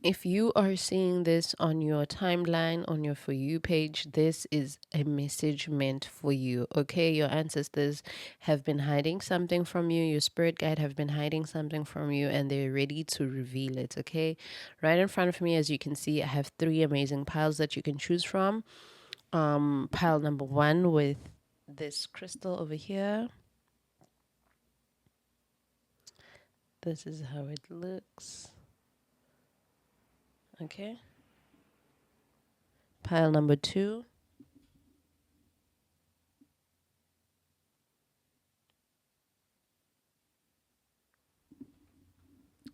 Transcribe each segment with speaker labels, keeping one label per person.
Speaker 1: If you are seeing this on your timeline, on your For You page, this is a message meant for you, okay? Your ancestors have been hiding something from you. Your spirit guide have been hiding something from you, and they're ready to reveal it, okay? Right in front of me, as you can see, I have 3 amazing piles that you can choose from. Pile number 1 with this crystal over here. This is how it looks, okay? Pile number 2.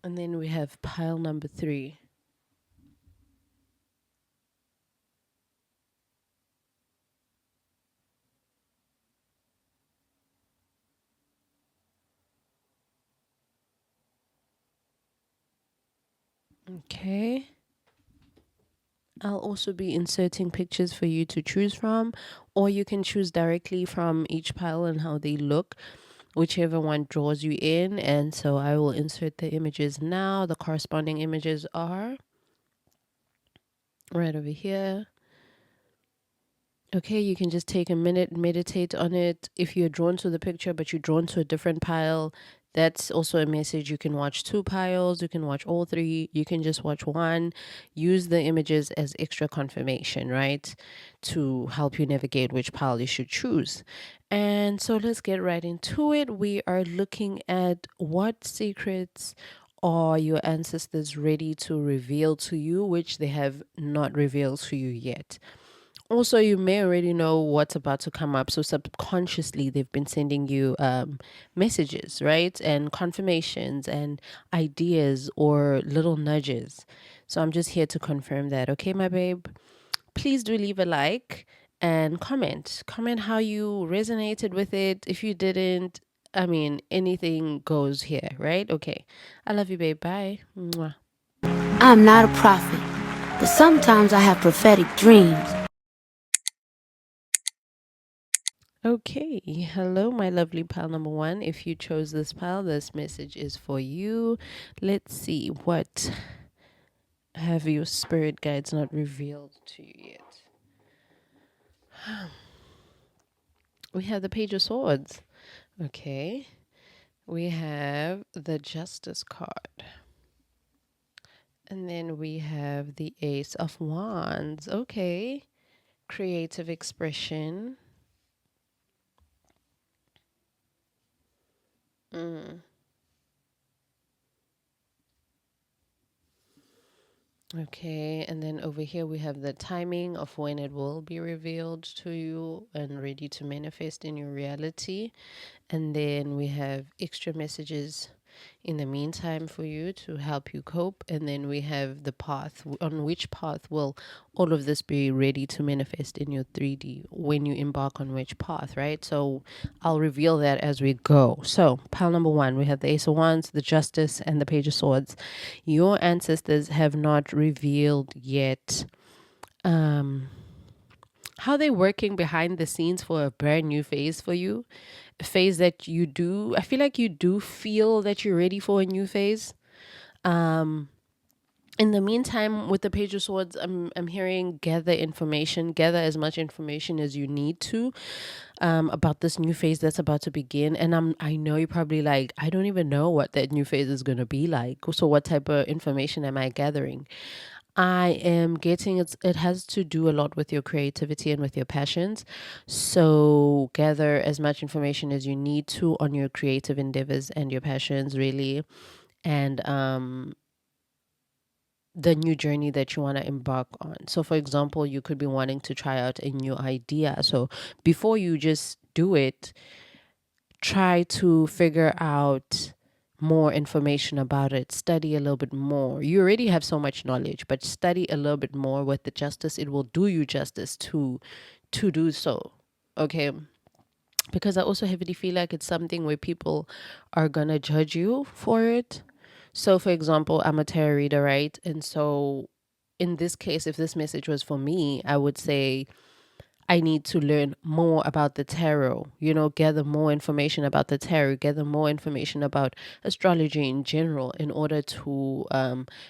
Speaker 1: And then we have pile number 3. Okay. I'll also be inserting pictures for you to choose from, or you can choose directly from each pile and how they look, whichever one draws you in. And so I will insert the images now. The corresponding images are right over here. Okay, you can just take a minute, meditate on it. If you're drawn to the picture, but you're drawn to a different pile, that's also a message. You can watch 2 piles, you can watch all 3, you can just watch one. Use the images as extra confirmation, right? To help you navigate which pile you should choose. And so let's get right into it. We are looking at what secrets are your ancestors ready to reveal to you, which they have not revealed to you yet. Also, you may already know what's about to come up. So subconsciously, they've been sending you messages, right? And confirmations and ideas or little nudges. So I'm just here to confirm that. Okay, my babe? Please do leave a like and comment. Comment how you resonated with it. If you didn't, I mean, anything goes here, right? Okay. I love you, babe. Bye. Mwah.
Speaker 2: I'm not a prophet, but sometimes I have prophetic dreams.
Speaker 1: Okay, hello, my lovely pile number 1. If you chose this pile, this message is for you. Let's see, what have your spirit guides not revealed to you yet? We have the Page of Swords. Okay, we have the Justice card. And then we have the Ace of Wands. Okay, creative expression. Okay, and then over here we have the timing of when it will be revealed to you and ready to manifest in your reality. And then we have extra messages in the meantime for you to help you cope. And then we have the path, on which path will all of this be ready to manifest in your 3D when you embark on which path, right? So I'll reveal that as we go. So pile number 1, we have the Ace of Wands, the Justice, and the Page of Swords. Your ancestors have not revealed yet how they're working behind the scenes for a brand new phase for you. A phase that you do, I feel like you do feel that you're ready for a new phase. In the meantime, with the Page of Swords, I'm hearing gather information, gather as much information as you need to about this new phase that's about to begin. And I know you're probably like, I don't even know what that new phase is going to be like. So what type of information am I gathering? I am getting it has to do a lot with your creativity and with your passions. So gather as much information as you need to on your creative endeavors and your passions, really. And the new journey that you want to embark on. So for example, you could be wanting to try out a new idea. So before you just do it, try to figure out more information about it, study a little bit more. You already have so much knowledge, but study a little bit more with the justice. It will do you justice to do so. Okay. Because I also heavily feel like it's something where people are gonna judge you for it. So for example, I'm a tarot reader, right? And so in this case, if this message was for me, I would say I need to learn more about the tarot, gather more information about the tarot, gather more information about astrology in general in order to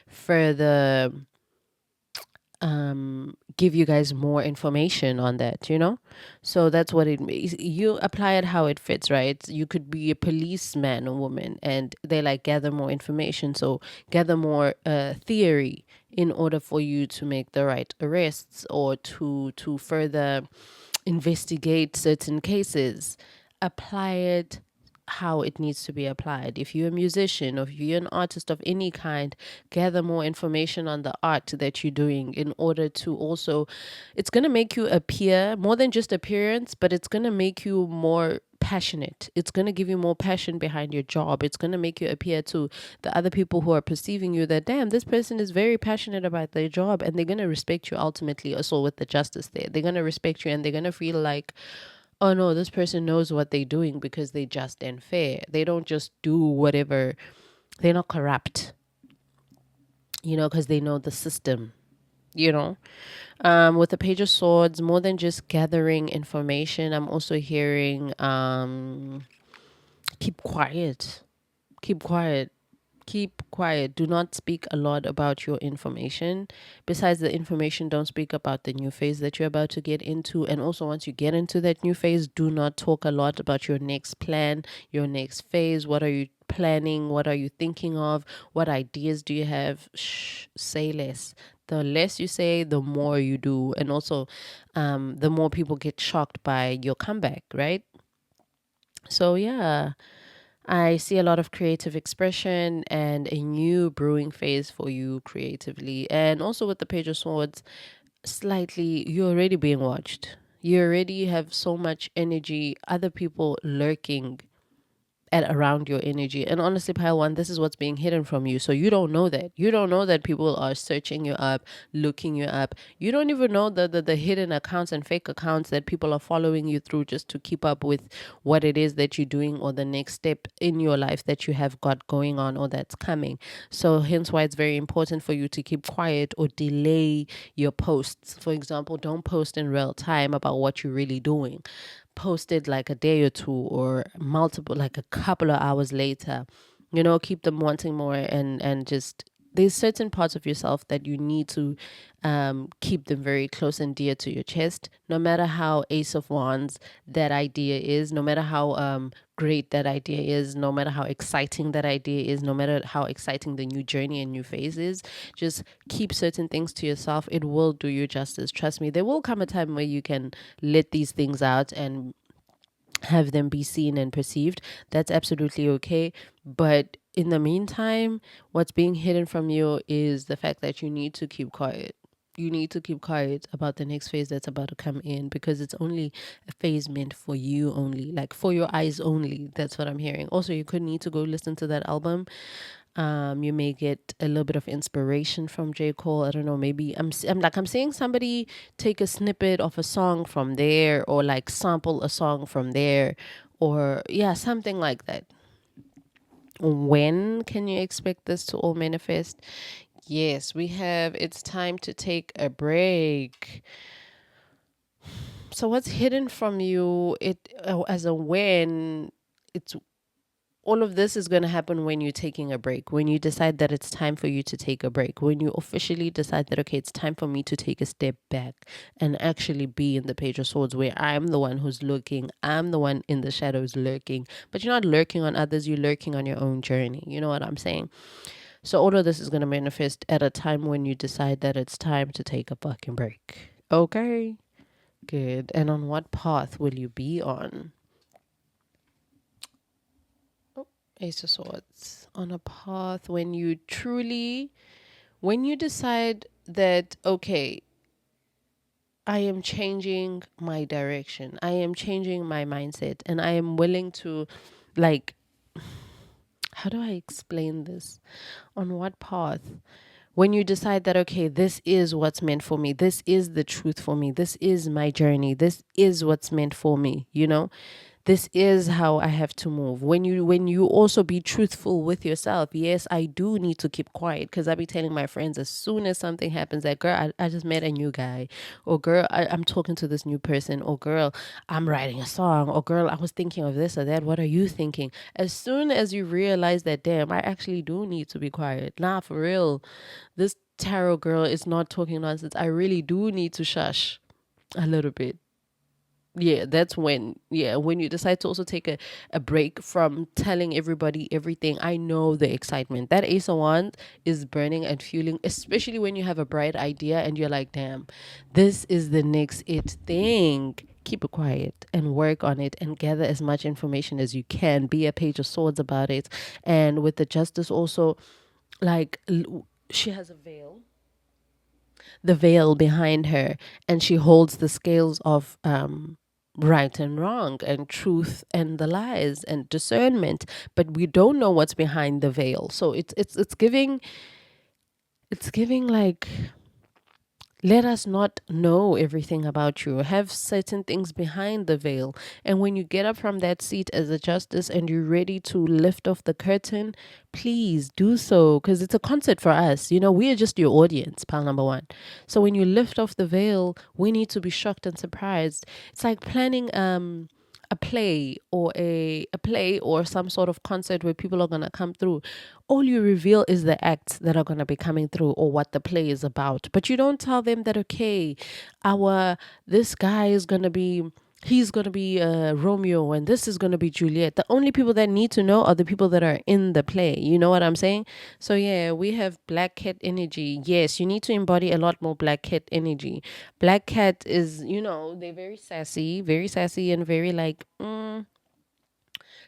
Speaker 1: further give you guys more information on that. So that's what it means. You apply it how it fits, right? You could be a policeman or woman and they like gather more information. So gather more theory in order for you to make the right arrests or to further investigate certain cases. Apply it how it needs to be applied. If you're a musician or if you're an artist of any kind, gather more information on the art that you're doing in order to also, it's going to make you appear more than just appearance, but it's going to make you more passionate. It's going to give you more passion behind your job. It's going to make you appear to the other people who are perceiving you that, damn, this person is very passionate about their job, and they're going to respect you ultimately also with the justice there. They're going to respect you and they're going to feel like, oh no, this person knows what they're doing because they're just and fair. They don't just do whatever. They're not corrupt, because they know the system, with the Page of Swords, more than just gathering information, I'm also hearing keep quiet. Keep quiet. Keep quiet. Do not speak a lot about your information. Besides the information, don't speak about the new phase that you're about to get into. And also, once you get into that new phase, do not talk a lot about your next plan, your next phase. What are you planning? What are you thinking of? What ideas do you have? Shh, say less. The less you say, the more you do. And also, the more people get shocked by your comeback, right? So, yeah. I see a lot of creative expression and a new brewing phase for you creatively. And also with the Page of Swords, slightly, you're already being watched. You already have so much energy, other people lurking at around your energy. And honestly, pile one, this is what's being hidden from you. So you don't know that. You don't know that people are searching you up, looking you up. You don't even know the hidden accounts and fake accounts that people are following you through just to keep up with what it is that you're doing or the next step in your life that you have got going on or that's coming. So hence why it's very important for you to keep quiet or delay your posts. For example, don't post in real time about what you're really doing. Posted like a day or two or multiple, like a couple of hours later. Keep them wanting more, and just there's certain parts of yourself that you need to keep them very close and dear to your chest, no matter how Ace of Wands that idea is, no matter how great that idea is, no matter how exciting that idea is, no matter how exciting the new journey and new phase is. Just keep certain things to yourself. It will do you justice. Trust me, there will come a time where you can let these things out and have them be seen and perceived. That's absolutely okay. But in the meantime, what's being hidden from you is the fact that you need to keep quiet. You need to keep quiet about the next phase that's about to come in, because it's only a phase meant for you only, like for your eyes only. That's what I'm hearing. Also, you could need to go listen to that album. You may get a little bit of inspiration from J. Cole. I don't know, maybe I'm seeing somebody take a snippet of a song from there, or like sample a song from there, or yeah, something like that. When can you expect this to all manifest? Yes, we have, it's time to take a break. So what's hidden from you, as a when, it's all of this is going to happen when you're taking a break, when you decide that it's time for you to take a break, when you officially decide that, okay, it's time for me to take a step back and actually be in the Page of Swords, where I'm the one who's looking, I'm the one in the shadows lurking, but you're not lurking on others, you're lurking on your own journey. You know what I'm saying? So all of this is going to manifest at a time when you decide that it's time to take a fucking break. Okay, good. And on what path will you be on? Ace of Swords. On a path when you decide that, okay, I am changing my direction, I am changing my mindset, and I am willing to, like, how do I explain this? On what path? When you decide that, okay, this is what's meant for me, this is the truth for me, this is my journey, this is what's meant for me, This is how I have to move. When you also be truthful with yourself. Yes, I do need to keep quiet, because I be telling my friends as soon as something happens that, girl, I just met a new guy, or girl, I'm talking to this new person, or girl, I'm writing a song, or girl, I was thinking of this or that. What are you thinking? As soon as you realize that, damn, I actually do need to be quiet. Nah, for real. This tarot girl is not talking nonsense. I really do need to shush a little bit. Yeah, that's when you decide to also take a break from telling everybody everything. I know the excitement that Ace of Wands is burning and fueling, especially when you have a bright idea and you're like, damn, this is the next it thing. Keep it quiet and work on it and gather as much information as you can. Be a page of swords about it. And with the justice also, like, she has a veil, the veil behind her, and she holds the scales of right and wrong and truth and the lies and discernment, but we don't know what's behind the veil. So it's giving like, let us not know everything about you. Have certain things behind the veil. And when you get up from that seat as a justice and you're ready to lift off the curtain, please do so, because it's a concert for us. We are just your audience, pal number one. So when you lift off the veil, we need to be shocked and surprised. It's like planning a play or some sort of concert where people are going to come through. All you reveal is the acts that are going to be coming through, or what the play is about, but you don't tell them that, okay, our this guy is going to be, he's going to be Romeo, and this is going to be Juliet. The only people that need to know are the people that are in the play. You know what I'm saying? So yeah, we have black cat energy. Yes, you need to embody a lot more black cat energy. Black cat is, they're very sassy and very like,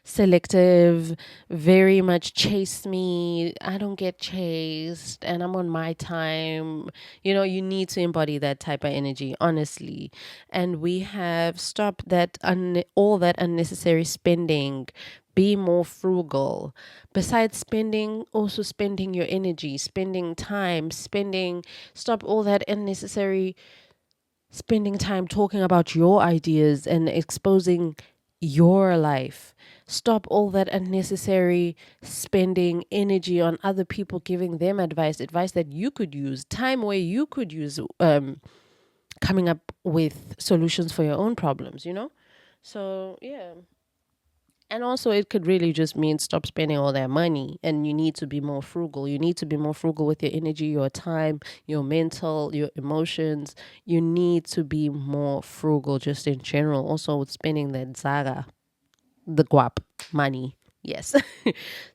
Speaker 1: selective, very much chase me. I don't get chased and I'm on my time. You need to embody that type of energy, honestly. And we have stopped that all that unnecessary spending. Be more frugal. Besides spending, also spending your energy, spending time, stop all that unnecessary spending time talking about your ideas and exposing your life. Stop all that unnecessary spending energy on other people, giving them advice that you could use, time where you could use coming up with solutions for your own problems. So, yeah. And also, it could really just mean stop spending all that money, and you need to be more frugal. You need to be more frugal with your energy, your time, your mental, your emotions. You need to be more frugal just in general. Also, with spending that Zaga, the guap money. Yes.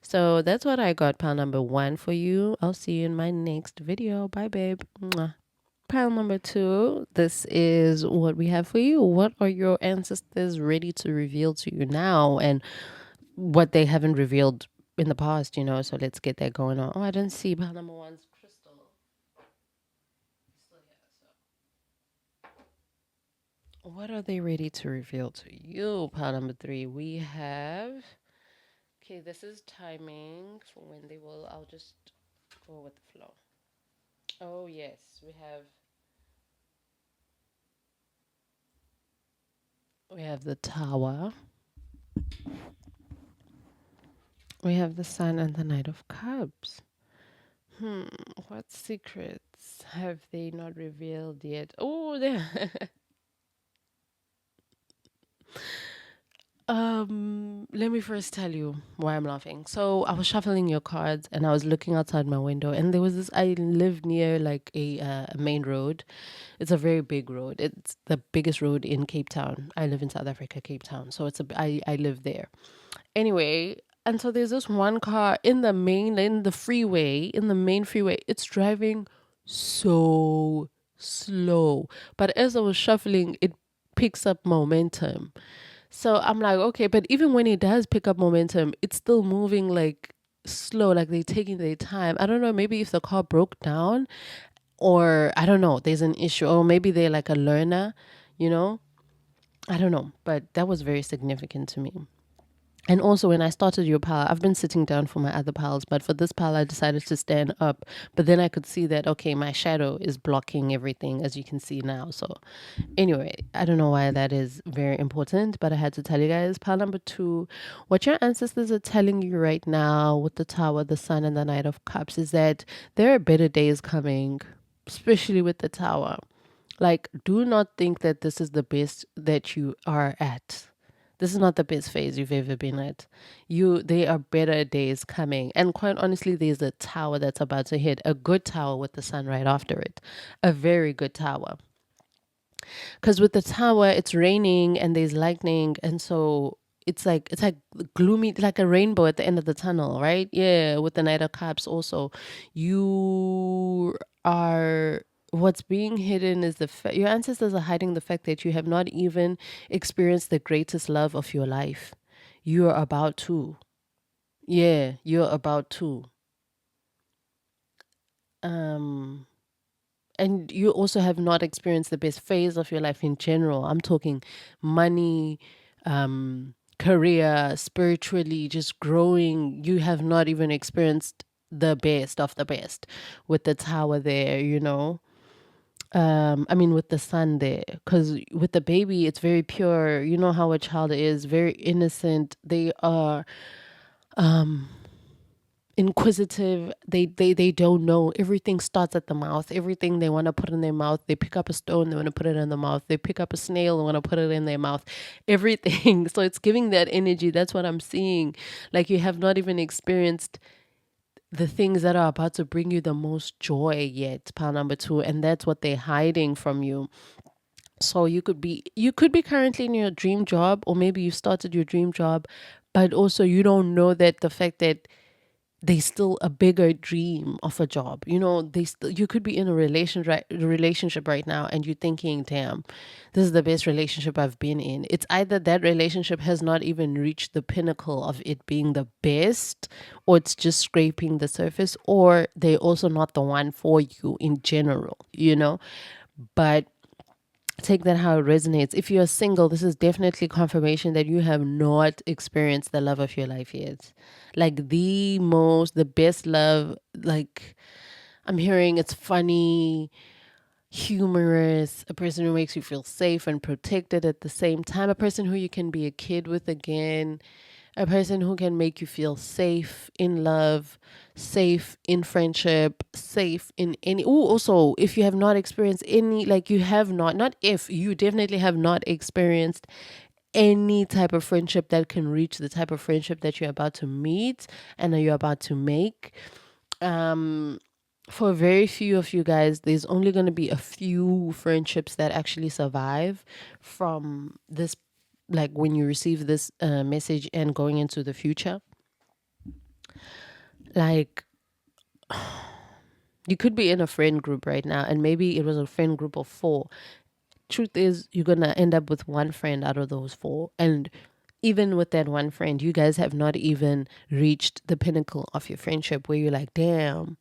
Speaker 1: So that's what I got, pile number 1 for you. I'll see you in my next video. Bye, babe. Mwah. Pile number 2, this is what we have for you. What are your ancestors ready to reveal to you now, and what they haven't revealed in the past? So let's get that going on. Oh, I didn't see pile number 1's crystal. What are they ready to reveal to you? Pile number 3, we have. Okay, this is timing for when they will. I'll just go with the flow. Oh, yes, we have the Tower. We have the Sun and the Knight of Cups. What secrets have they not revealed yet? Oh, there. Let me first tell you why I'm laughing. So I was shuffling your cards and I was looking outside my window, and there was this. I live near like a main road. It's a very big road. It's the biggest road in Cape Town. I live in South Africa, Cape Town. So I live there. Anyway, and so there's this one car in the main freeway. It's driving so slow, but as I was shuffling, it picks up momentum. So I'm like, okay, but even when it does pick up momentum, it's still moving like slow, like they're taking their time. I don't know, maybe if the car broke down, or I don't know, there's an issue, or maybe they're like a learner, you know? I don't know, but that was very significant to me. And also, when I started your pile, I've been sitting down for my other piles, but for this pile, I decided to stand up. But then I could see that, okay, my shadow is blocking everything, as you can see now. So, anyway, I don't know why that is very important, but I had to tell you guys. Pile number 2, what your ancestors are telling you right now with the Tower, the Sun, and the Knight of Cups is that there are better days coming, especially with the Tower. Like, do not think that this is the best that you are at. This is not the best phase you've ever been at. There are better days coming. And quite honestly, there's a tower that's about to hit. A good tower with the sun right after it. A very good tower. Because with the tower, it's raining and there's lightning. And so it's like gloomy, like a rainbow at the end of the tunnel, right? Yeah, with the Knight of Cups also. You are what's being hidden is your ancestors are hiding the fact that you have not even experienced the greatest love of your life. You're about to. Yeah, you're about to. Um and you also have not experienced the best phase of your life in general. I'm talking money, career, spiritually, just growing. You have not even experienced the best of the best with the tower there, I mean with the sun there, because with the baby it's very pure. You know how a child is, very innocent. They are inquisitive. They don't know. Everything starts at the mouth. Everything they want to put in their mouth, they pick up a stone, they want to put it in the mouth. They pick up a snail, they want to put it in their mouth. Everything. So it's giving that energy. That's what I'm seeing. Like you have not even experienced the things that are about to bring you the most joy yet, pile number 2, and that's what they're hiding from you. So you could be currently in your dream job, or maybe you started your dream job, but also you don't know that the fact that there's still a bigger dream of a job. You could be in a relationship right now, and you're thinking, damn, this is the best relationship I've been in. It's either that relationship has not even reached the pinnacle of it being the best, or it's just scraping the surface, or they're also not the one for you in general. But take that how it resonates. If you're single, this is definitely confirmation that you have not experienced the love of your life yet. Like the best love. Like I'm hearing it's funny, humorous, a person who makes you feel safe and protected at the same time, a person who you can be a kid with again, a person who can make you feel safe in love, safe in friendship, safe in any. Oh, also, if you have not experienced any, like you have not if, you definitely have not experienced any type of friendship that can reach the type of friendship that you're about to meet and that you're about to make. For very few of you guys, there's only going to be a few friendships that actually survive from this, like when you receive this message and going into the future. Like you could be in a friend group right now, and maybe it was a friend group of 4. Truth is, you're going to end up with one friend out of those 4. And even with that one friend, you guys have not even reached the pinnacle of your friendship where you're like damn,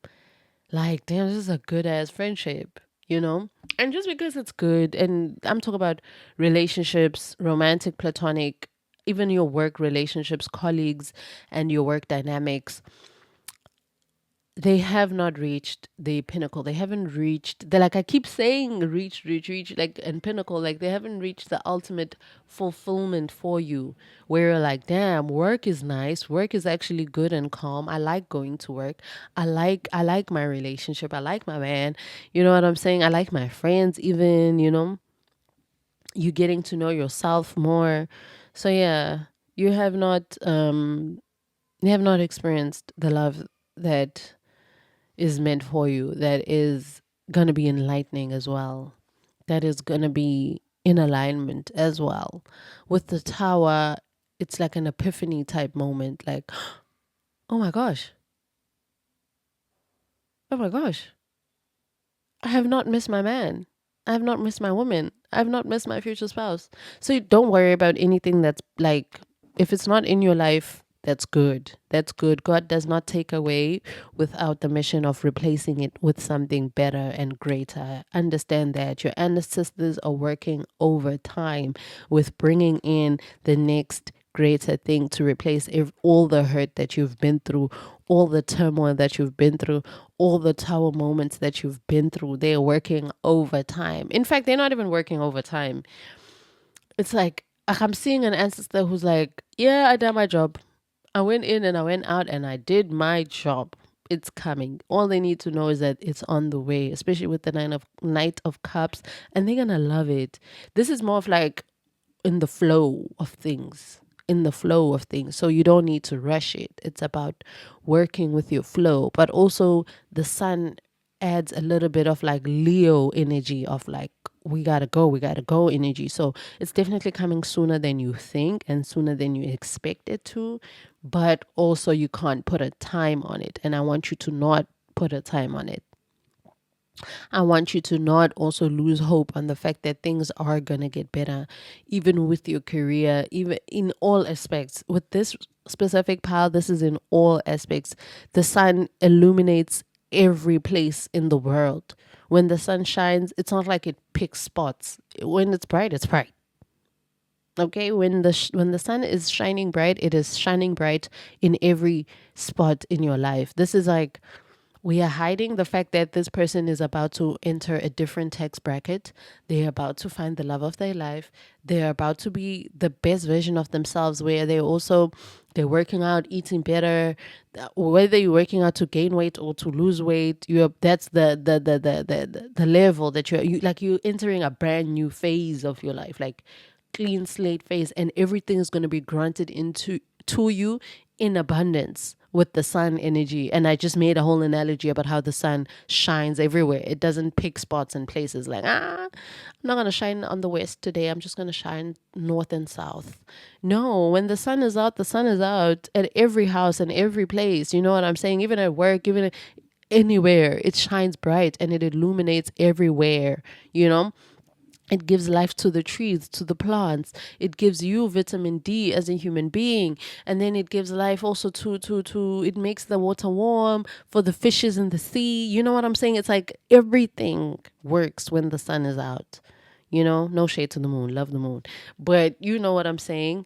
Speaker 1: this is a good ass friendship. And just because it's good, and I'm talking about relationships, romantic, platonic, even your work relationships, colleagues, and your work dynamics, they have not reached the pinnacle. They haven't reached the, like I keep saying, reach, like, and pinnacle, like they haven't reached the ultimate fulfillment for you, where you're like, damn, work is nice. Work is actually good and calm. I like going to work. I like my relationship. I like my man. You know what I'm saying? I like my friends even. You getting to know yourself more. So yeah, you have not experienced the love that is meant for you, that is going to be enlightening as well, that is going to be in alignment as well. With the tower, it's like an epiphany type moment, like, oh my gosh, oh my gosh, I have not missed my man. I have not missed my woman. I have not missed my future spouse. So don't worry about anything that's like, if it's not in your life, that's good. That's good. God does not take away without the mission of replacing it with something better and greater. Understand that your ancestors are working overtime with bringing in the next greater thing to replace all the hurt that you've been through, all the turmoil that you've been through, all the tower moments that you've been through. They're working overtime. In fact, they're not even working overtime. It's like I'm seeing an ancestor who's like, yeah, I did my job. I went in and I went out and I did my job. It's coming. All they need to know is that it's on the way, especially with the Knight of Cups, and they're gonna love it. This is more of like in the flow of things. In the flow of things. So you don't need to rush it. It's about working with your flow. But also the sun adds a little bit of like Leo energy of like we gotta go energy. So it's definitely coming sooner than you think and sooner than you expect it to, but also you can't put a time on it, and I want you to not put a time on it. I want you to not also lose hope on the fact that things are going to get better, even with your career, even in all aspects. With this specific pile, this is in all aspects. The sun illuminates every place in the world. When the sun shines, it's not like it picks spots. When it's bright, it's bright. Okay, when the sun is shining bright, it is shining bright in every spot in your life. This is like we are hiding the fact that this person is about to enter a different tax bracket. They're about to find the love of their life. They're about to be the best version of themselves, where they're working out, eating better. Whether you're working out to gain weight or to lose weight, that's the level that you're entering a brand new phase of your life, like clean slate phase, and everything is going to be granted to you in abundance with the sun energy. And I just made a whole analogy about how the sun shines everywhere. It doesn't pick spots and places like, I'm not going to shine on the west today. I'm just going to shine north and south. No, when the sun is out, the sun is out at every house and every place. You know what I'm saying? Even at work, even anywhere, it shines bright and it illuminates everywhere, you know? It gives life to the trees, to the plants. It gives you vitamin D as a human being. And then it gives life also to it makes the water warm for the fishes in the sea. You know what I'm saying? It's like everything works when the sun is out. You know, no shade to the moon, love the moon. But you know what I'm saying?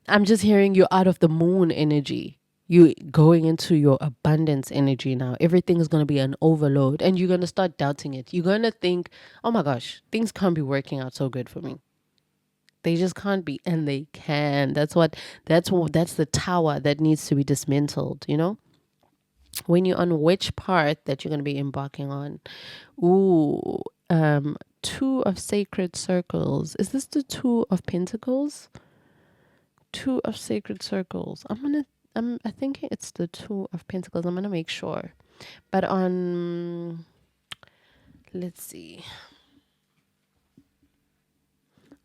Speaker 1: I'm just hearing you out of the moon energy. You going into your abundance energy now. Everything is going to be an overload and you're going to start doubting it. You're going to think, oh my gosh, things can't be working out so good for me. They just can't be, and they can. That's the tower that needs to be dismantled, you know? When you're on which part that you're going to be embarking on. Ooh, Two of Sacred Circles. Is this the Two of Pentacles? Two of Sacred Circles. I think it's the Two of Pentacles. I'm gonna make sure. But let's see.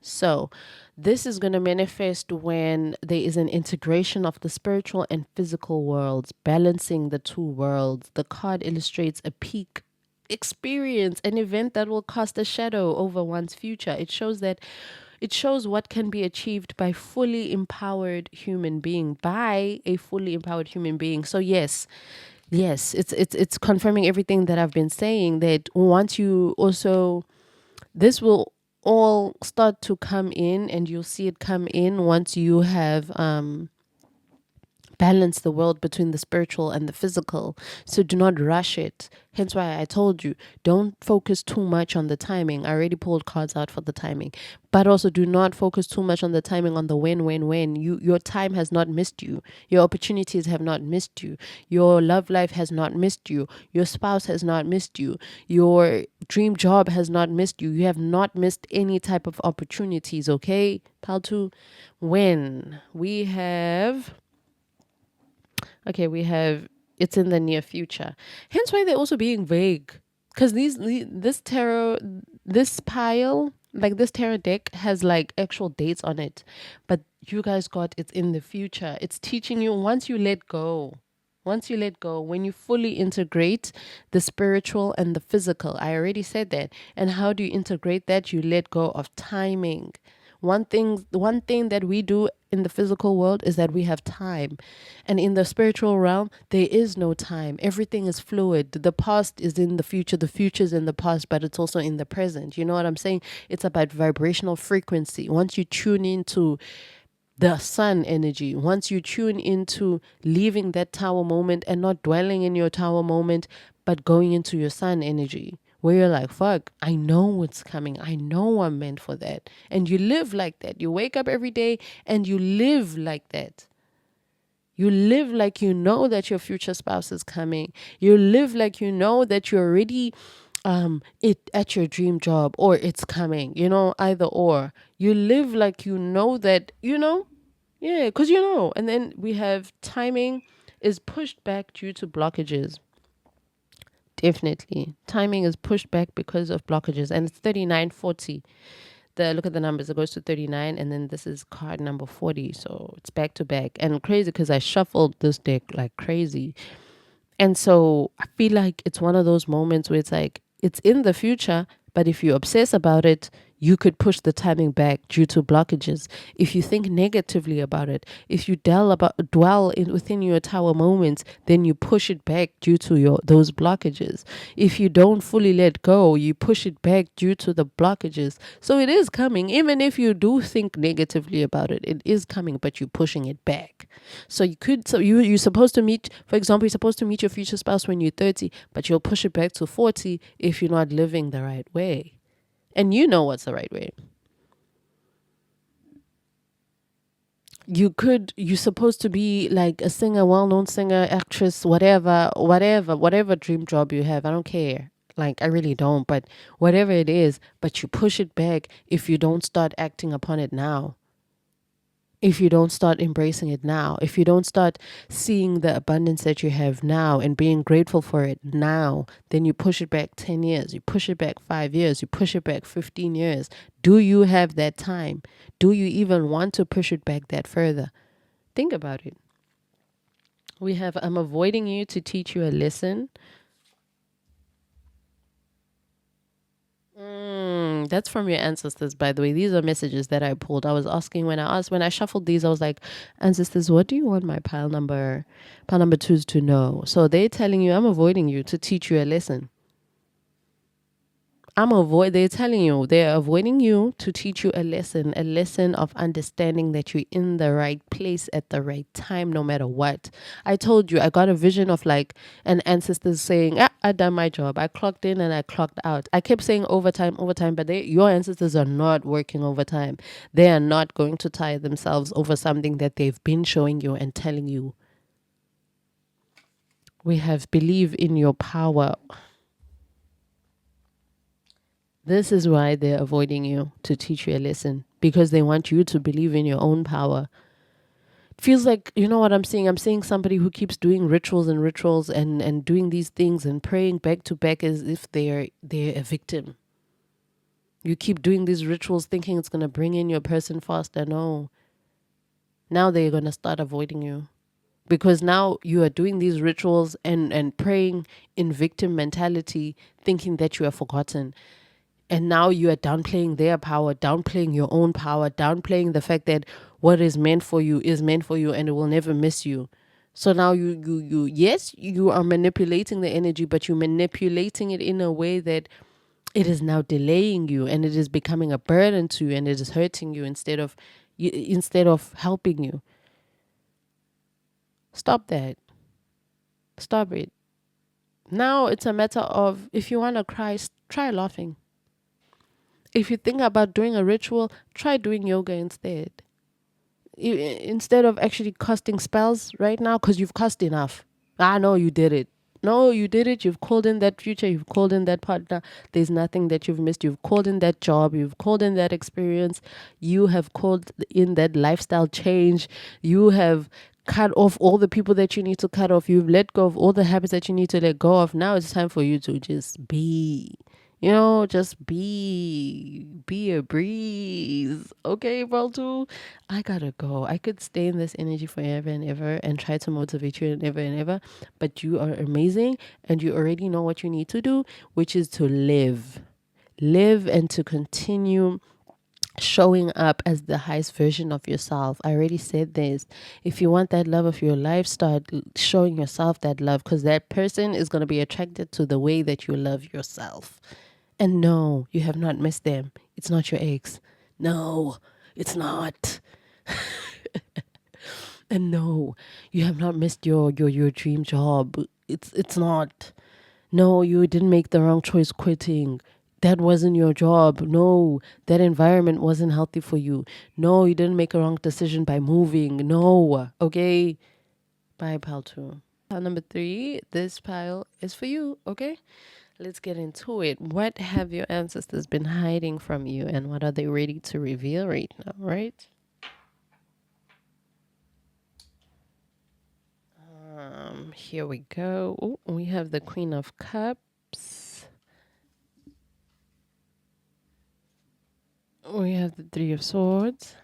Speaker 1: So this is going to manifest when there is an integration of the spiritual and physical worlds, balancing the two worlds. The card illustrates a peak experience, an event that will cast a shadow over one's future. It shows what can be achieved by fully empowered human being, by a fully empowered human being. So yes, it's confirming everything that I've been saying, that once you also, this will all start to come in, and you'll see it come in once you have balance the world between the spiritual and the physical. So do not rush it. Hence why I told you, don't focus too much on the timing. I already pulled cards out for the timing. But also do not focus too much on the timing, on the when. Your time has not missed you. Your opportunities have not missed you. Your love life has not missed you. Your spouse has not missed you. Your dream job has not missed you. You have not missed any type of opportunities, okay? Pile 2. When we have it's in the near future. Hence why they're also being vague. Because this pile, like this tarot deck has like actual dates on it. But you guys got it's in the future. It's teaching you once you let go, when you fully integrate the spiritual and the physical. I already said that. And how do you integrate that? You let go of timing. One thing that we do in the physical world is that we have time. And in the spiritual realm, there is no time. Everything is fluid. The past is in the future is in the past, but it's also in the present. You know what I'm saying? It's about vibrational frequency. Once you tune into the sun energy. Once you tune into leaving that tower moment and not dwelling in your tower moment, but going into your sun energy, where you're like, fuck, I know what's coming. I know I'm meant for that. And you live like that. You wake up every day and you live like that. You live like you know that your future spouse is coming. You live like you know that you're already it at your dream job, or it's coming, either or. You live like you know that, yeah, because And then we have timing is pushed back due to blockages. Definitely. Timing is pushed back because of blockages. And it's 3940. Look at the numbers. It goes to 39, and then this is card number 40. So it's back to back. And crazy because I shuffled this deck like crazy. And so I feel like it's one of those moments where it's like it's in the future, but if you obsess about it, you could push the timing back due to blockages. If you think negatively about it, if you dwell within your tower moments, then you push it back due to those blockages. If you don't fully let go, you push it back due to the blockages. So it is coming, even if you do think negatively about it. It is coming, but you're pushing it back. So you're supposed to meet, for example, you're supposed to meet your future spouse when you're 30, but you'll push it back to 40 if you're not living the right way. And you know what's the right way. You're supposed to be like a singer, well-known singer, actress, whatever dream job you have. I don't care. Like, I really don't, but whatever it is, but you push it back if you don't start acting upon it now. If you don't start embracing it now, if you don't start seeing the abundance that you have now and being grateful for it now, then you push it back 10 years, you push it back 5 years, you push it back 15 years. Do you have that time? Do you even want to push it back that further? Think about it. We have, I'm avoiding you to teach you a lesson. That's from your ancestors, by the way. These are messages that I pulled. I was asking when I shuffled these, I was like, ancestors, what do you want my pile number twos to know? So they're telling you, I'm avoiding you to teach you a lesson. They're telling you, they're avoiding you to teach you a lesson of understanding that you're in the right place at the right time, no matter what. I told you, I got a vision of like an ancestor saying, I done my job. I clocked in and I clocked out. I kept saying overtime, but your ancestors are not working overtime. They are not going to tire themselves over something that they've been showing you and telling you. We have believe in your power. This is why they're avoiding you, to teach you a lesson, because they want you to believe in your own power. It feels like, you know what I'm seeing? I'm seeing somebody who keeps doing rituals and doing these things and praying back to back as if they're a victim. You keep doing these rituals thinking it's going to bring in your person faster. No. Now they're going to start avoiding you. Because now you are doing these rituals and praying in victim mentality, thinking that you are forgotten. And now you are downplaying their power, downplaying your own power, downplaying the fact that what is meant for you and it will never miss you. So now yes, you are manipulating the energy, but you're manipulating it in a way that it is now delaying you and it is becoming a burden to you and it is hurting you instead of helping you. Stop that. Stop it. Now it's a matter of, if you want to cry, try laughing. If you think about doing a ritual, try doing yoga instead. Instead of actually casting spells right now, because you've cast enough. No, you did it. No, you did it. You've called in that future. You've called in that partner. There's nothing that you've missed. You've called in that job. You've called in that experience. You have called in that lifestyle change. You have cut off all the people that you need to cut off. You've let go of all the habits that you need to let go of. Now it's time for you to just be. Just be a breeze. Okay, bro, I gotta go. I could stay in this energy forever and ever and try to motivate you and ever, but you are amazing and you already know what you need to do, which is to live and to continue showing up as the highest version of yourself. I already said this. If you want that love of your life, start showing yourself that love, because that person is going to be attracted to the way that you love yourself. And no, you have not missed them. It's not your ex. No, it's not. And no, you have not missed your dream job. It's not. No, you didn't make the wrong choice quitting. That wasn't your job. No, that environment wasn't healthy for you. No, you didn't make a wrong decision by moving. No, okay? Bye, pile two. Pile number three, this pile is for you, okay? Let's get into it. What have your ancestors been hiding from you, and what are they ready to reveal right now, right? Here we go. Ooh, we have the Queen of Cups. We have the Three of Swords.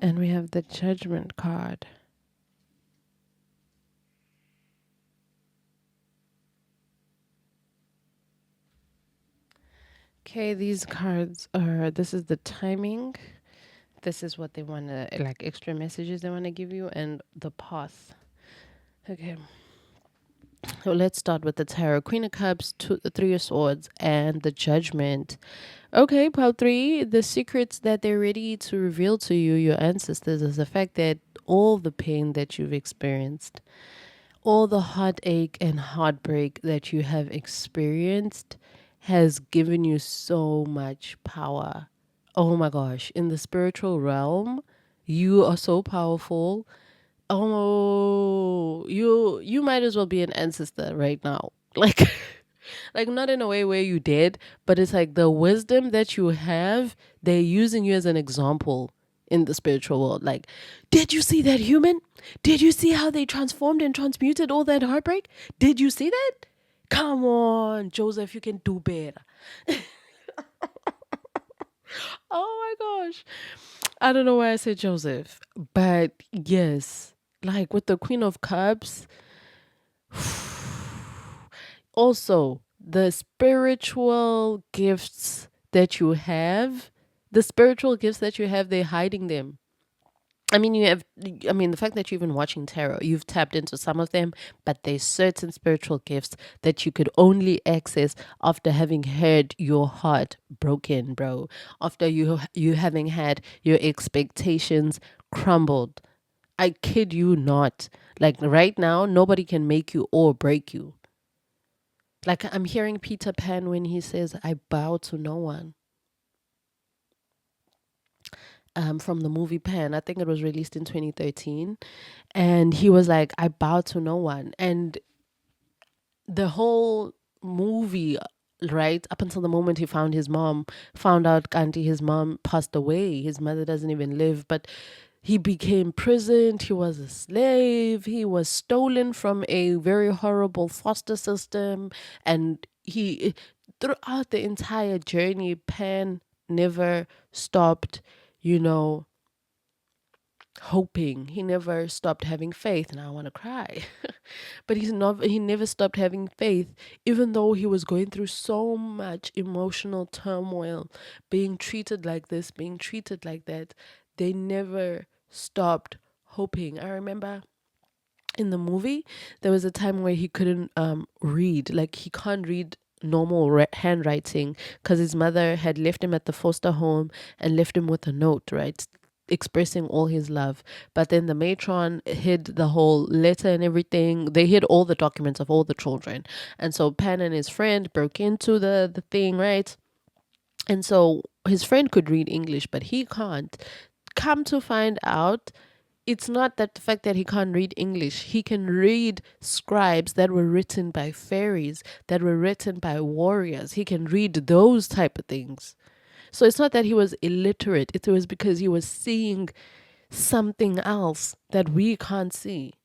Speaker 1: And we have the Judgment card. Okay, these cards are, this is the timing. This is what they want to, like extra messages they want to give you, and the path. Okay. So let's start with the Tarot. Queen of Cups, Three of Swords, and the Judgment. Okay, pile three, the secrets that they're ready to reveal to you, your ancestors, is the fact that all the pain that you've experienced, all the heartache and heartbreak that you have experienced has given you so much power. Oh my gosh, in the spiritual realm, you are so powerful. Oh, you might as well be an ancestor right now. Like like not in a way where you did, but it's like the wisdom that you have, they're using you as an example in the spiritual world. Like, did you see that human? Did you see how they transformed and transmuted all that heartbreak? Did you see that? Come on, Joseph, you can do better. Oh my gosh. I don't know why I said Joseph, but yes, like with the Queen of Cups, also the spiritual gifts that you have, they're hiding them. I mean, the fact that you've been watching tarot, you've tapped into some of them, but there's certain spiritual gifts that you could only access after having had your heart broken, bro. After you having had your expectations crumbled. I kid you not. Like right now, nobody can make you or break you. Like I'm hearing Peter Pan when he says, I bow to no one. From the movie Pan. I think it was released in 2013. And he was like, I bow to no one. And the whole movie, right, up until the moment he found his mom, found out Kanti, his mom passed away. His mother doesn't even live. But he became prisoned. He was a slave. He was stolen from a very horrible foster system. And throughout the entire journey, Pan never stopped, you know, hoping. He never stopped having faith. And I want to cry. But he never stopped having faith, even though he was going through so much emotional turmoil, being treated like this, being treated like that. They never stopped hoping. I remember in the movie, there was a time where he couldn't read. Like he can't read normal handwriting because his mother had left him at the foster home and left him with a note, right? Expressing all his love. But then the matron hid the whole letter and everything. They hid all the documents of all the children. And so Pan and his friend broke into the thing, right? And so his friend could read English, but he can't. Come to find out, it's not that the fact that he can't read English. He can read scribes that were written by fairies, that were written by warriors. He can read those type of things. So it's not that he was illiterate. It was because he was seeing something else that we can't see.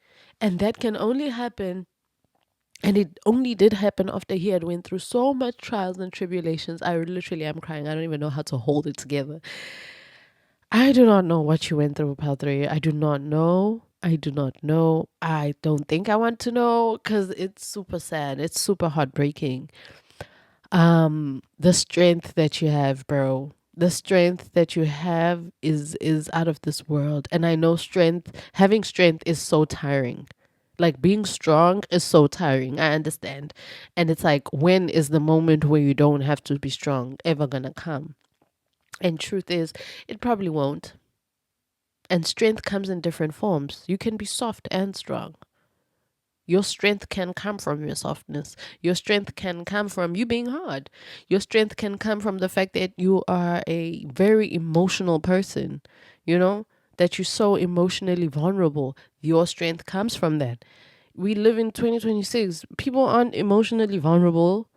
Speaker 1: And that can only happen, and it only did happen after he had went through so much trials and tribulations. I literally am crying. I don't even know how to hold it together. I do not know what you went through, pal 3. I do not know. I do not know. I don't think I want to know because it's super sad. It's super heartbreaking. The strength that you have, bro. The strength that you have is out of this world. And I know having strength is so tiring. Like being strong is so tiring. I understand. And it's like, when is the moment where you don't have to be strong ever gonna come? And truth is, it probably won't. And strength comes in different forms. You can be soft and strong. Your strength can come from your softness. Your strength can come from you being hard. Your strength can come from the fact that you are a very emotional person, that you're so emotionally vulnerable. Your strength comes from that. We live in 2026. People aren't emotionally vulnerable.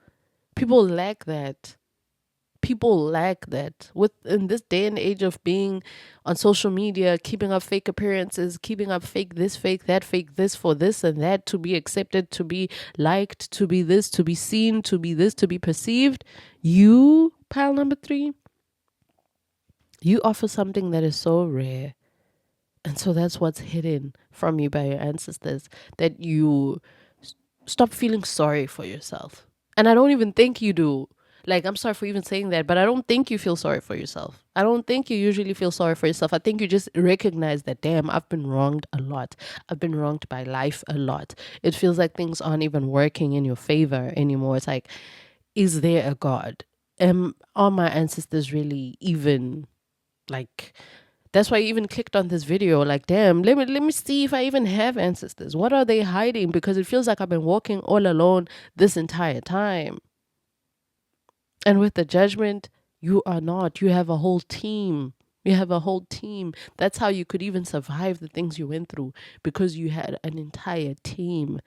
Speaker 1: People lack that. People lack that with in this day and age of being on social media, keeping up fake appearances, keeping up fake this, fake that, fake this for this and that, to be accepted, to be liked, to be this, to be seen, to be this, to be perceived. You, pile number 3, you offer something that is so rare. And so that's what's hidden from you by your ancestors, that you stop feeling sorry for yourself. And I don't even think you do. Like, I'm sorry for even saying that, but I don't think you feel sorry for yourself. I don't think you usually feel sorry for yourself. I think you just recognize that, damn, I've been wronged a lot. I've been wronged by life a lot. It feels like things aren't even working in your favor anymore. It's like, is there a God? Are my ancestors really even, like, that's why I even clicked on this video. Like, damn, let me see if I even have ancestors. What are they hiding? Because it feels like I've been walking all alone this entire time. And with the judgment, you are not. You have a whole team. You have a whole team. That's how you could even survive the things you went through, because you had an entire team.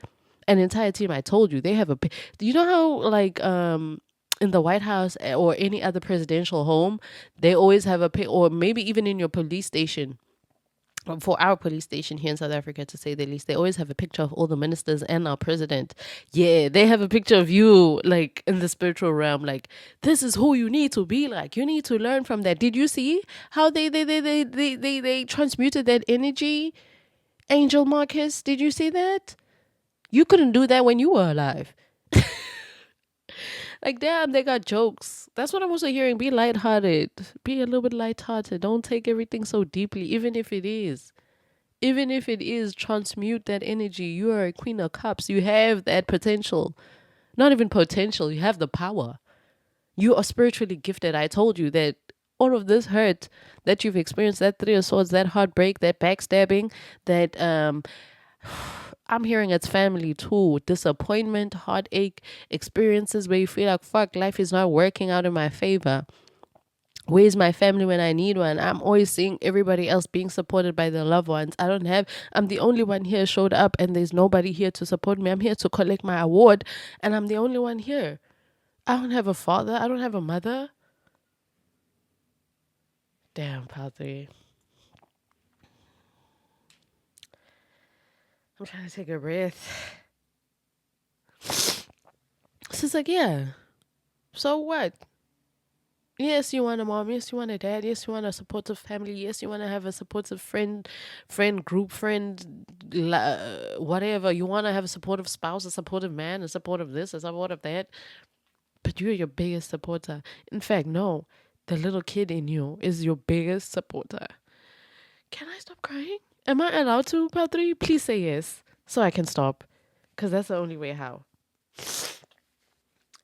Speaker 1: An entire team. I told you, they have a. You know how, like, in the White House or any other presidential home, they always have or maybe even in your police station. For our police station here in South Africa, to say the least, they always have a picture of all the ministers and our president. Yeah, they have a picture of you, like, in the spiritual realm. Like, this is who you need to be like. You need to learn from that. Did you see how they transmuted that energy? Angel Marcus, did you see that? You couldn't do that when you were alive. Like, damn, they got jokes. That's what I'm also hearing. Be lighthearted. Be a little bit lighthearted. Don't take everything so deeply, even if it is. Even if it is, transmute that energy. You are a queen of cups. You have that potential. Not even potential. You have the power. You are spiritually gifted. I told you that all of this hurt that you've experienced, that 3 of swords, that heartbreak, that backstabbing, that I'm hearing it's family too. Disappointment, heartache, experiences where you feel like, fuck, life is not working out in my favor. Where's my family when I need one? I'm always seeing everybody else being supported by their loved ones. I'm the only one here showed up and there's nobody here to support me. I'm here to collect my award and I'm the only one here. I don't have a father. I don't have a mother. Damn, Padre. I'm trying to take a breath. So it's like, yeah. So what? Yes, you want a mom. Yes, you want a dad. Yes, you want a supportive family. Yes, you want to have a supportive group, whatever. You want to have a supportive spouse, a supportive man, a supportive this, a supportive that. But you're your biggest supporter. In fact, no, the little kid in you is your biggest supporter. Can I stop crying? Am I allowed to, Patri? Please say yes so I can stop. Because that's the only way how.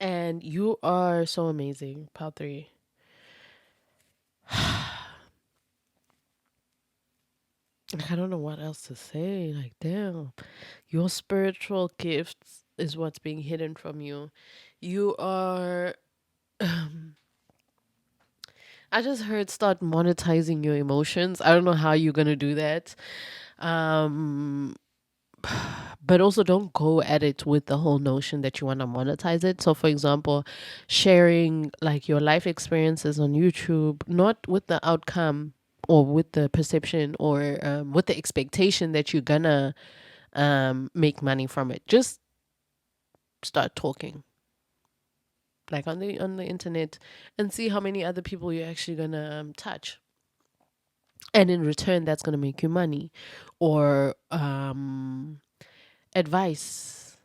Speaker 1: And you are so amazing, Patri. I don't know what else to say. Like, damn, your spiritual gifts is what's being hidden from you. You are. I just heard start monetizing your emotions. I don't know how you're gonna do that. But also don't go at it with the whole notion that you want to monetize it. So, for example, sharing like your life experiences on YouTube, not with the outcome or with the perception or with the expectation that you're gonna make money from it. Just start talking, like on the internet, and see how many other people you're actually gonna touch, and in return, that's gonna make you money, or advise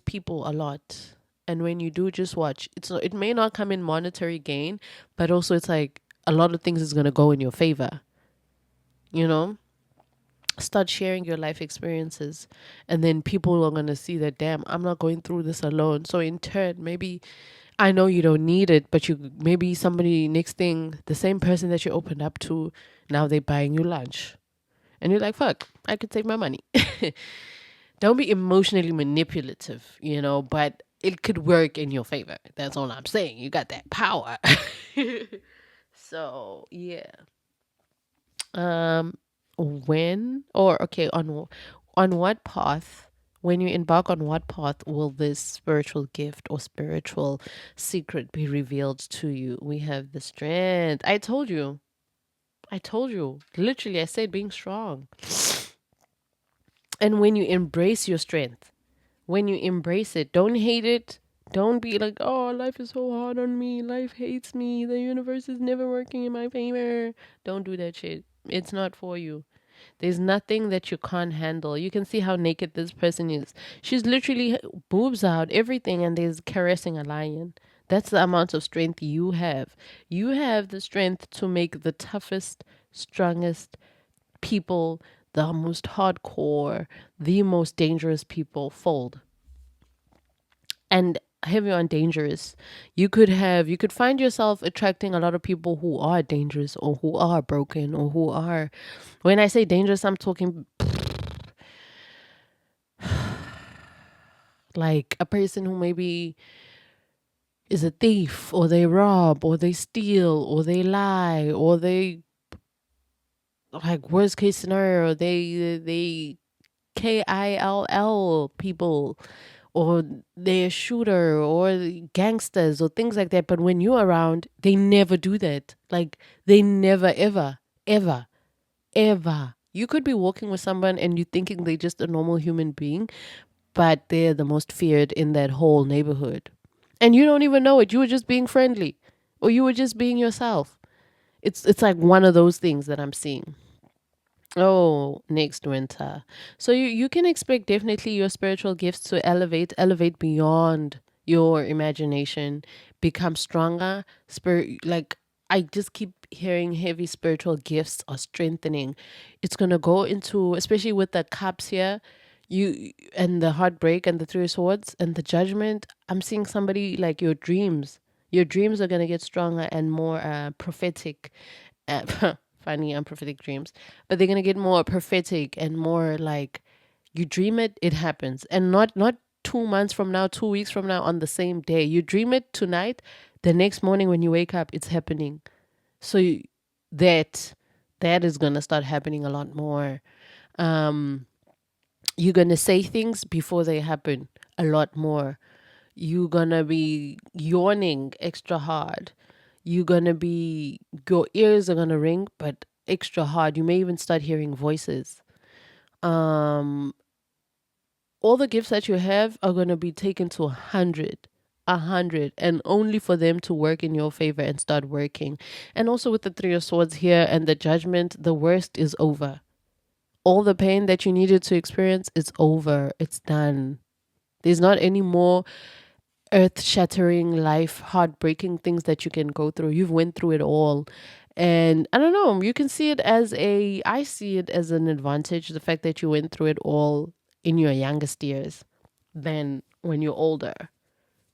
Speaker 1: people a lot. And when you do, just watch. It may not come in monetary gain, but also it's like a lot of things is gonna go in your favor. Start sharing your life experiences, and then people are gonna see that, damn, I'm not going through this alone. So in turn, maybe I know you don't need it, but you maybe somebody next thing, the same person that you opened up to, now they buying you lunch. And you're like, fuck, I could save my money. Don't be emotionally manipulative, but it could work in your favor. That's all I'm saying. You got that power. So, yeah. Um when or okay, on what path, when you embark on what path will this spiritual gift or spiritual secret be revealed to you? We have the strength. I told you. Literally, I said being strong. And when you embrace your strength, when you embrace it, don't hate it. Don't be like, oh, life is so hard on me. Life hates me. The universe is never working in my favor. Don't do that shit. It's not for you. There's nothing that you can't handle. You can see how naked this person is. She's literally boobs out, everything, and there's caressing a lion. That's the amount of strength you have. You have the strength to make the toughest, strongest people, the most hardcore, the most dangerous people fold. And heavy on dangerous, you could find yourself attracting a lot of people who are dangerous or who are broken or who are, when I say dangerous, I'm talking like a person who maybe is a thief, or they rob, or they steal, or they lie, or they, like, worst case scenario, they KILL people, or they're a shooter, or gangsters, or things like that. But when you're around, they never do that. Like, they never, ever, ever, ever. You could be walking with someone and you thinking they're just a normal human being, but they're the most feared in that whole neighborhood. And you don't even know it. You were just being friendly, or you were just being yourself. It's like one of those things that I'm seeing. Oh, next winter. So you can expect definitely your spiritual gifts to elevate beyond your imagination, become stronger. Spirit, like, I just keep hearing heavy spiritual gifts are strengthening. It's gonna go into, especially with the cups here, you and the heartbreak and the three of swords and the judgment. I'm seeing somebody like your dreams. Your dreams are gonna get stronger and more prophetic. Funny, unprophetic dreams, but they're gonna get more prophetic and more like, you dream it, it happens, and not 2 months from now, 2 weeks from now, on the same day. You dream it tonight, the next morning when you wake up, it's happening. So that that is gonna start happening a lot more. Um, you're gonna say things before they happen a lot more. You're gonna be yawning extra hard. You're gonna be, your ears are gonna ring, but extra hard. You may even start hearing voices. Um, all the gifts that you have are gonna be taken to 100, and only for them to work in your favor and start working. And also with the three of swords here and the judgment, the worst is over. All the pain that you needed to experience is over. It's done. There's not any more earth shattering, life heartbreaking things that you can go through. You've went through it all. And I don't know, you can see it as I see it as an advantage, the fact that you went through it all in your youngest years than when you're older.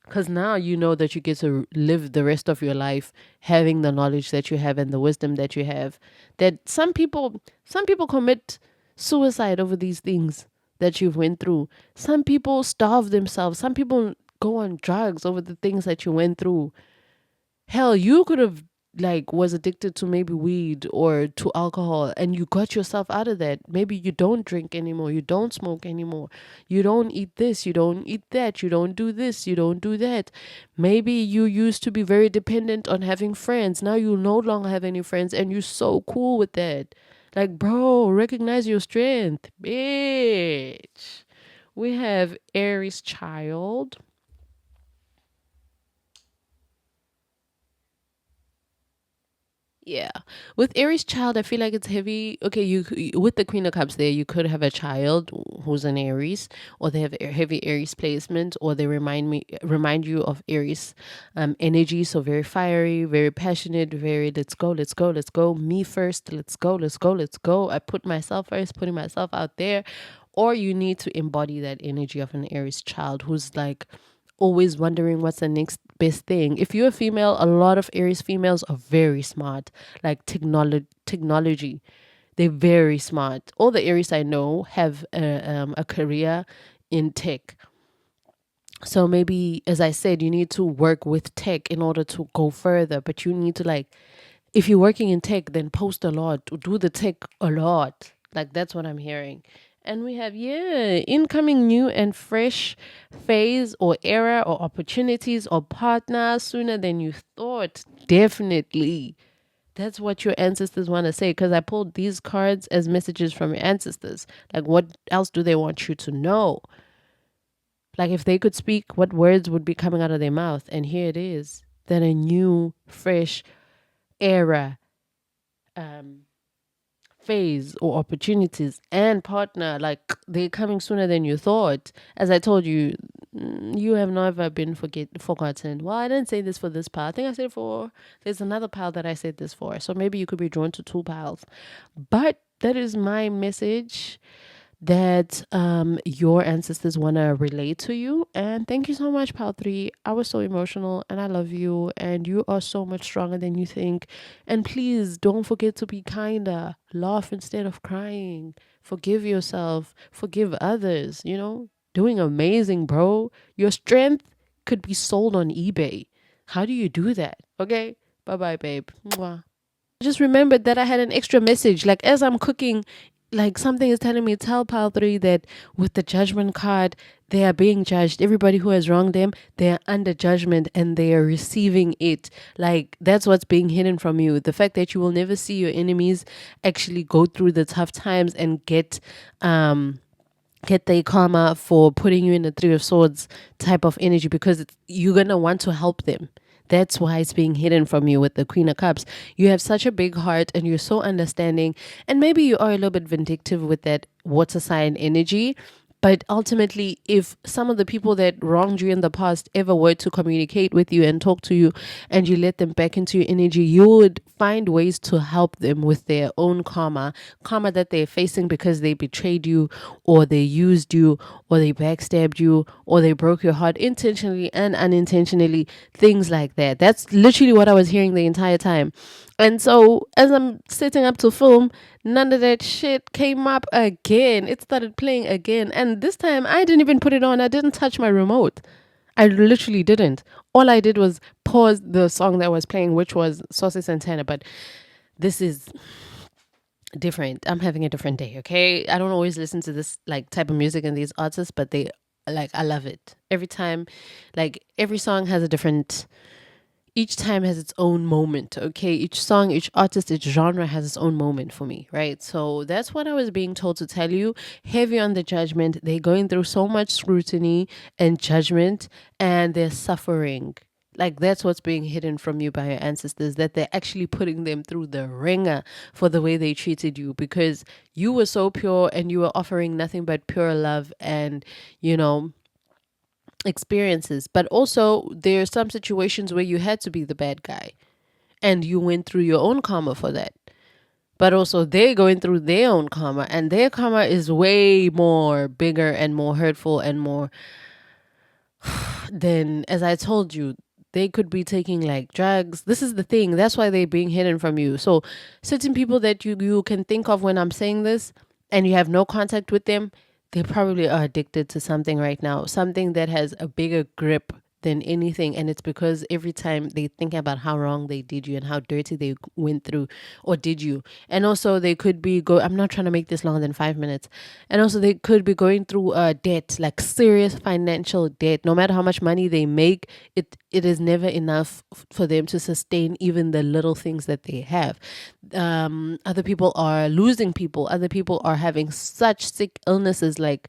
Speaker 1: Because now you know that you get to live the rest of your life having the knowledge that you have and the wisdom that you have. That some people commit suicide over these things that you've went through. Some people starve themselves. Some people go on drugs over the things that you went through. Hell, you could have, like, was addicted to maybe weed or to alcohol, and you got yourself out of that. Maybe you don't drink anymore, you don't smoke anymore, you don't eat this, you don't eat that, you don't do this, you don't do that. Maybe you used to be very dependent on having friends. Now you no longer have any friends, and you're so cool with that. Like, bro, recognize your strength, bitch. We have Aries child. Yeah. With Aries child, I feel like it's heavy. Okay, with the Queen of Cups there, you could have a child who's an Aries, or they have a heavy Aries placement, or they remind you of Aries energy. So very fiery, very passionate, very let's go, let's go, let's go. Me first, let's go, let's go, let's go. I put myself first, putting myself out there. Or you need to embody that energy of an Aries child who's like always wondering what's the next best thing. If you're a female, a lot of Aries females are very smart, like technology. They're very smart. All the Aries I know have a career in tech. So maybe, as I said, you need to work with tech in order to go further. But you need to, like, if you're working in tech, then post a lot, do the tech a lot. Like, that's what I'm hearing. And we have, yeah, incoming new and fresh phase or era or opportunities or partner sooner than you thought. Definitely. That's what your ancestors want to say, because I pulled these cards as messages from your ancestors. Like, what else do they want you to know? Like, if they could speak, what words would be coming out of their mouth? And here it is, that a new, fresh era, um, phase or opportunities and partner, like, they're coming sooner than you thought. As I told you, you have never been forgotten. Well, I didn't say this for this pile. I think I said for, there's another pile that I said this for. So maybe you could be drawn to two piles. But that is my message that your ancestors want to relate to you. And thank you so much, pal 3. I was so emotional, and I love you, and you are so much stronger than you think. And please don't forget to be kinder. Laugh instead of crying. Forgive yourself, forgive others. Doing amazing, bro. Your strength could be sold on eBay. How do you do that? Okay, bye bye, babe. Mwah. Just remembered that I had an extra message. Like, as I'm cooking, like, something is telling me, tell pile 3 that with the judgment card, they are being judged. Everybody who has wronged them, they are under judgment and they are receiving it. Like, that's what's being hidden from you. The fact that you will never see your enemies actually go through the tough times and get their karma for putting you in the 3 of swords type of energy, because you're going to want to help them. That's why it's being hidden from you with the Queen of Cups. You have such a big heart and you're so understanding. And maybe you are a little bit vindictive with that water sign energy. But ultimately, if some of the people that wronged you in the past ever were to communicate with you and talk to you, and you let them back into your energy, you would find ways to help them with their own karma that they're facing because they betrayed you, or they used you, or they backstabbed you, or they broke your heart intentionally and unintentionally, things like that. That's literally what I was hearing the entire time. And so, as I'm setting up to film, none of that shit came up again. It started playing again. And this time, I didn't even put it on. I didn't touch my remote. I literally didn't. All I did was pause the song that was playing, which was Saucy Santana. But this is different. I'm having a different day, okay? I don't always listen to this, like, type of music and these artists, but they, like, I love it. Every time, like, every song has a different... Each time has its own moment, okay? Each song, each artist, each genre has its own moment for me, right? So that's what I was being told to tell you. Heavy on the judgment. They're going through so much scrutiny and judgment, and they're suffering. Like, that's what's being hidden from you by your ancestors, that they're actually putting them through the ringer for the way they treated you, because you were so pure and you were offering nothing but pure love and, experiences. But also, there are some situations where you had to be the bad guy and you went through your own karma for that. But also, they're going through their own karma, and their karma is way more bigger and more hurtful and more than, as I told you, they could be taking, like, drugs. This is the thing. That's why they're being hidden from you. So certain people that you can think of when I'm saying this, and you have no contact with them, they probably are addicted to something right now, something that has a bigger grip than anything. And it's because every time they think about how wrong they did you and how dirty they went through or did you. And also, they could be I'm not trying to make this longer than 5 minutes. And also, they could be going through debt, like serious financial debt. No matter how much money they make, it is never enough for them to sustain even the little things that they have. Other people are losing people. Other people are having such sick illnesses, like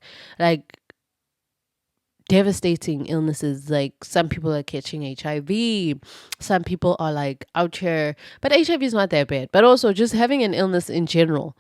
Speaker 1: devastating illnesses. Like, some people are catching HIV, some people are, like, out here, but HIV is not that bad, but also just having an illness in general.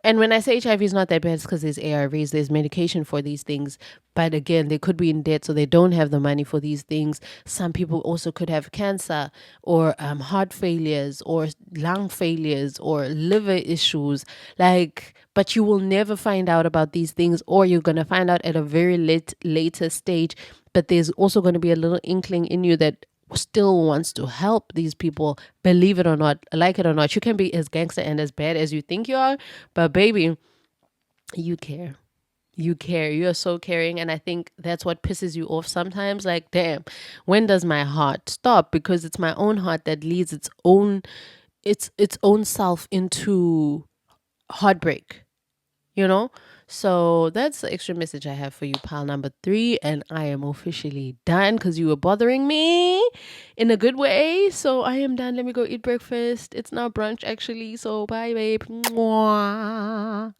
Speaker 1: And when I say HIV is not that bad, it's because there's ARVs, there's medication for these things. But again, they could be in debt, so they don't have the money for these things. Some people also could have cancer or heart failures or lung failures or liver issues. Like, but you will never find out about these things, or you're going to find out at a very later stage. But there's also going to be a little inkling in you that still wants to help these people, believe it or not, like it or not. You can be as gangster and as bad as you think you are, but baby, you care. You care. You are so caring. And I think that's what pisses you off sometimes. Like, damn, when does my heart stop? Because it's my own heart that leads its own self into heartbreak, you know? So that's the extra message I have for you, pile number 3. And I am officially done because you were bothering me in a good way. So I am done. Let me go eat breakfast. It's now brunch, actually. So bye, babe. Mwah.